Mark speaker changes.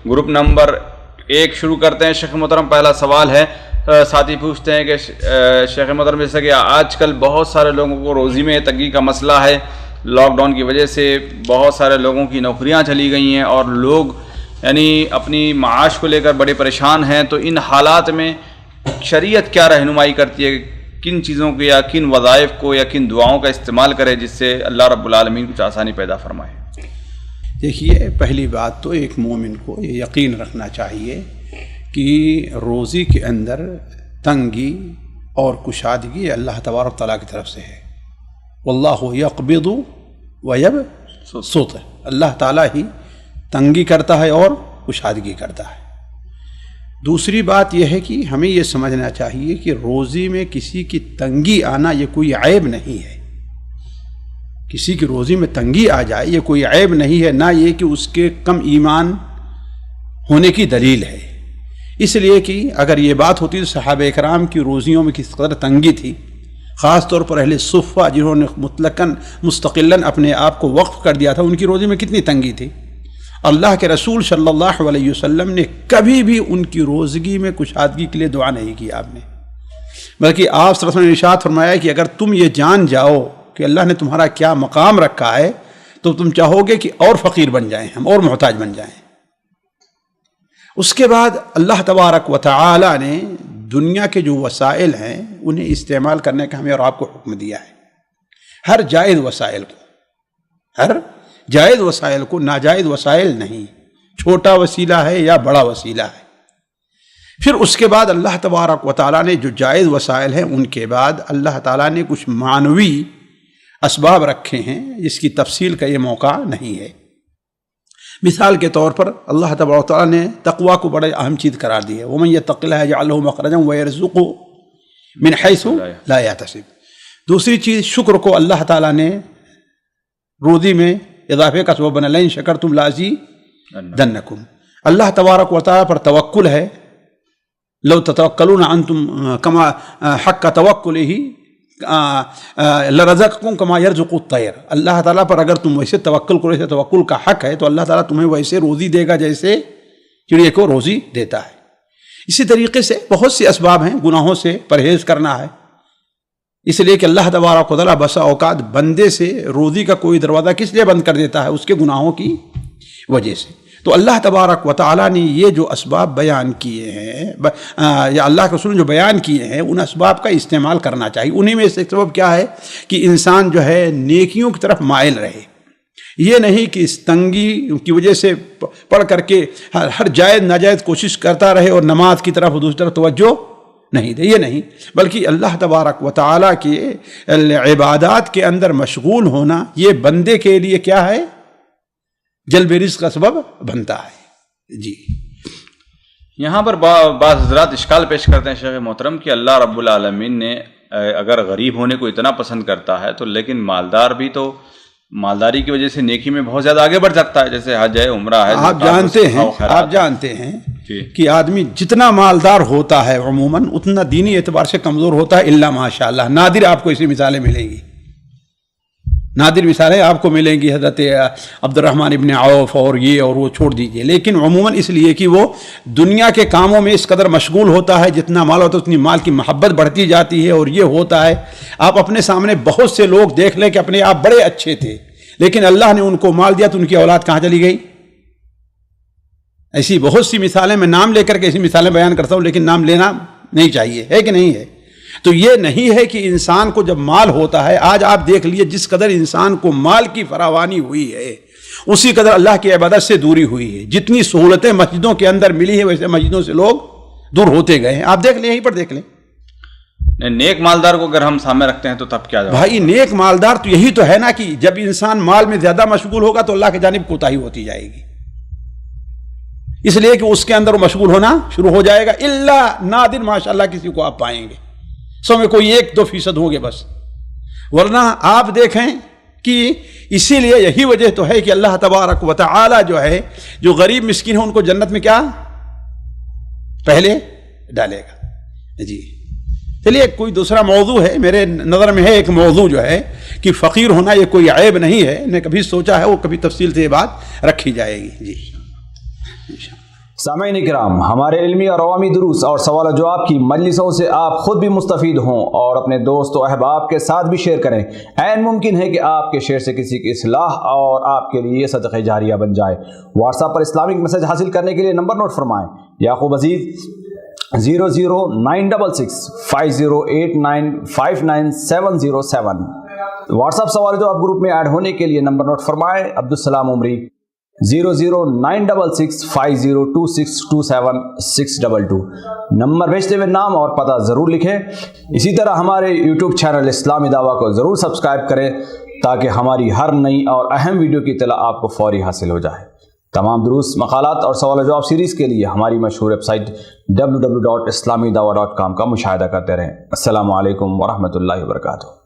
Speaker 1: Group number 1 شروع کرتے ہیں. شیخ محترم پہلا سوال ہے, ساتھی پوچھتے ہیں کہ شیخ محترم جیسا کہ آج کل بہت سارے لوگوں کو روزی میں تنگی کا مسئلہ ہے, لاک ڈاؤن کی وجہ سے بہت سارے لوگوں کی نوکریاں چلی گئی ہیں اور لوگ یعنی اپنی معاش کو لے کر بڑے پریشان ہیں, تو ان حالات میں شریعت کیا رہنمائی کرتی ہے, کن چیزوں کو یا کن وظائف کو یا کن دعاؤں کا استعمال کرے جس سے اللہ رب العالمین کچھ آسانی پیدا فرمائے؟
Speaker 2: دیکھیے, پہلی بات تو ایک مومن کو یہ یقین رکھنا چاہیے کہ روزی کے اندر تنگی اور کشادگی اللہ تبارک تعالیٰ کی طرف سے ہے. واللہ یقبض ویبسط, اللہ تعالیٰ ہی تنگی کرتا ہے اور کشادگی کرتا ہے. دوسری بات یہ ہے کہ ہمیں یہ سمجھنا چاہیے کہ روزی میں کسی کی تنگی آنا یہ کوئی عیب نہیں ہے. کسی کی روزی میں تنگی آ جائے یہ کوئی عیب نہیں ہے, نہ یہ کہ اس کے کم ایمان ہونے کی دلیل ہے. اس لیے کہ اگر یہ بات ہوتی تو صحابہ اکرام کی روزیوں میں کس قدر تنگی تھی, خاص طور پر اہل صفہ جنہوں نے مستقلاً اپنے آپ کو وقف کر دیا تھا, ان کی روزی میں کتنی تنگی تھی. اللہ کے رسول صلی اللہ علیہ وسلم نے کبھی بھی ان کی روزگی میں کشادگی کے لیے دعا نہیں کی آپ نے, بلکہ آپ صلی اللہ علیہ وسلم نے ارشاد فرمایا کہ اگر تم یہ جان جاؤ کہ اللہ نے تمہارا کیا مقام رکھا ہے تو تم چاہو گے کہ اور فقیر بن جائیں ہم, اور محتاج بن جائیں. اس کے بعد اللہ تبارک و تعالی نے دنیا کے جو وسائل ہیں انہیں استعمال کرنے کا ہمیں اور آپ کو حکم دیا ہے. ہر جائز وسائل کو ناجائز وسائل نہیں, چھوٹا وسیلہ ہے یا بڑا وسیلہ ہے. پھر اس کے بعد اللہ تبارک و تعالیٰ نے جو جائز وسائل ہیں ان کے بعد اللہ تعالیٰ نے کچھ معنوی اسباب رکھے ہیں جس کی تفصیل کا یہ موقع نہیں ہے. مثال کے طور پر اللہ تبارک و تعالیٰ نے تقوی کو بڑے اہم چیز قرار دی ہے. وَمَن يَتَّقِ اللَّهَ يَجْعَل لَّهُ مَخْرَجًا وَيَرْزُقْهُ مِنْ حَيْثُ لَا يَحْتَسِبُ. دوسری چیز شکر کو اللہ تعالیٰ نے روزی میں اضافے کا سبب بنا, لئن شکرتم لازیدنکم. اللہ تبارک و تعالیٰ پر توکل ہے, لو تتوکلون انتم کما حق توکلہ لرزقکم کما یرزق الطیر. اللہ تعالیٰ پر اگر تم ویسے توکل کرو, جیسے توکل کا حق ہے, تو اللہ تعالیٰ تمہیں ویسے روزی دے گا جیسے چڑیا کو روزی دیتا ہے. اسی طریقے سے بہت سے اسباب ہیں, گناہوں سے پرہیز کرنا ہے, اس لیے کہ اللہ تبارک و تعالیٰ بسا اوقات بندے سے روزی کا کوئی دروازہ کس لیے بند کر دیتا ہے, اس کے گناہوں کی وجہ سے. تو اللہ تبارک و تعالیٰ نے یہ جو اسباب بیان کیے ہیں یا اللہ کے رسول نے جو بیان کیے ہیں ان اسباب کا استعمال کرنا چاہیے. انہی میں سے ایک سبب کیا ہے کہ انسان جو ہے نیکیوں کی طرف مائل رہے, یہ نہیں کہ اس تنگی کی وجہ سے پڑھ کر کے ہر جائز ناجائز کوشش کرتا رہے اور نماز کی طرف دوسری طرف توجہ نہیں دے, یہ نہیں, بلکہ اللہ تبارک و تعالیٰ کے عبادات کے اندر مشغول ہونا یہ بندے کے لیے کیا ہے, جلب رزق کا سبب بنتا ہے. جی,
Speaker 1: یہاں پر بعض حضرات اشکال پیش کرتے ہیں شیخ محترم کہ اللہ رب العالمین نے اگر غریب ہونے کو اتنا پسند کرتا ہے تو لیکن مالدار بھی تو مالداری کی وجہ سے نیکی میں بہت زیادہ آگے بڑھ سکتا ہے, جیسے حج ہے, عمرہ ہے.
Speaker 2: آپ جانتے ہیں کہ آدمی جتنا مالدار ہوتا ہے عموماً اتنا دینی اعتبار سے کمزور ہوتا ہے, الا ماشاء اللہ. نادر آپ کو ایسی مثالیں ملیں گی, نادر مثالیں آپ کو ملیں گی, حضرت عبد الرحمن ابن عوف اور یہ اور وہ چھوڑ دیجئے. لیکن عموماً اس لیے کہ وہ دنیا کے کاموں میں اس قدر مشغول ہوتا ہے, جتنا مال ہوتا ہے اتنی مال کی محبت بڑھتی جاتی ہے. اور یہ ہوتا ہے, آپ اپنے سامنے بہت سے لوگ دیکھ لیں کہ اپنے آپ بڑے اچھے تھے, لیکن اللہ نے ان کو مال دیا تو ان کی اولاد کہاں چلی گئی. ایسی بہت سی مثالیں, میں نام لے کر کے ایسی مثالیں بیان کرتا ہوں, لیکن نام لینا نہیں چاہیے, ہے کہ نہیں ہے. تو یہ نہیں ہے کہ انسان کو جب مال ہوتا ہے, آج آپ دیکھ لیے جس قدر انسان کو مال کی فراوانی ہوئی ہے اسی قدر اللہ کی عبادت سے دوری ہوئی ہے. جتنی سہولتیں مسجدوں کے اندر ملی ہے ویسے مسجدوں سے لوگ دور ہوتے گئے ہیں. آپ دیکھ لیں, یہیں پر دیکھ لیں.
Speaker 1: نیک مالدار کو اگر ہم سامنے رکھتے ہیں تو تب کیا جائے
Speaker 2: بھائی, نیک مالدار تو یہی تو ہے نا کہ جب انسان مال میں زیادہ مشغول ہوگا تو اللہ کی جانب کوتاہی ہوتی جائے گی, اس لیے کہ اس کے اندر وہ مشغول ہونا شروع ہو جائے گا. الا نادر ماشاءاللہ کسی کو آپ پائیں گے, 100 میں کوئی 1-2% ہوں گے بس, ورنہ آپ دیکھیں کہ اسی لیے یہی وجہ تو ہے کہ اللہ تبارک و تعالی جو ہے جو غریب مسکین ہے ان کو جنت میں کیا پہلے ڈالے گا. جی چلیے, کوئی دوسرا موضوع ہے میرے نظر میں, ہے ایک موضوع جو ہے کہ فقیر ہونا یہ کوئی عیب نہیں ہے, میں کبھی سوچا ہے وہ کبھی تفصیل سے یہ بات رکھی جائے گی. جی انشاءاللہ.
Speaker 3: سامعین کرام، ہمارے علمی اور عوامی دروس اور سوال و جواب کی مجلسوں سے آپ خود بھی مستفید ہوں اور اپنے دوست و احباب کے ساتھ بھی شیئر کریں۔ عین ممکن ہے کہ آپ کے شیئر سے کسی کی اصلاح اور آپ کے لیے صدقہ جاریہ بن جائے۔ واٹس ایپ پر اسلامک میسج حاصل کرنے کے لیے نمبر نوٹ فرمائیں: یعقوب عزیز 00966 508959 واٹس ایپ سوال جو آپ گروپ میں ایڈ ہونے کے لیے نمبر نوٹ فرمائیں: عبدالسلام عمری 00966 502627 نمبر بھیجتے ہوئے نام اور پتہ ضرور لکھیں۔ اسی طرح ہمارے یوٹیوب چینل اسلامی دعویٰ کو ضرور سبسکرائب کریں تاکہ ہماری ہر نئی اور اہم ویڈیو کی اطلاع آپ کو فوری حاصل ہو جائے۔ تمام دروس، مقالات اور سوال و جواب سیریز کے لیے ہماری مشہور ویب سائٹ www.islamidawah.com کا مشاہدہ کرتے رہیں۔ السلام علیکم ورحمۃ اللہ وبرکاتہ۔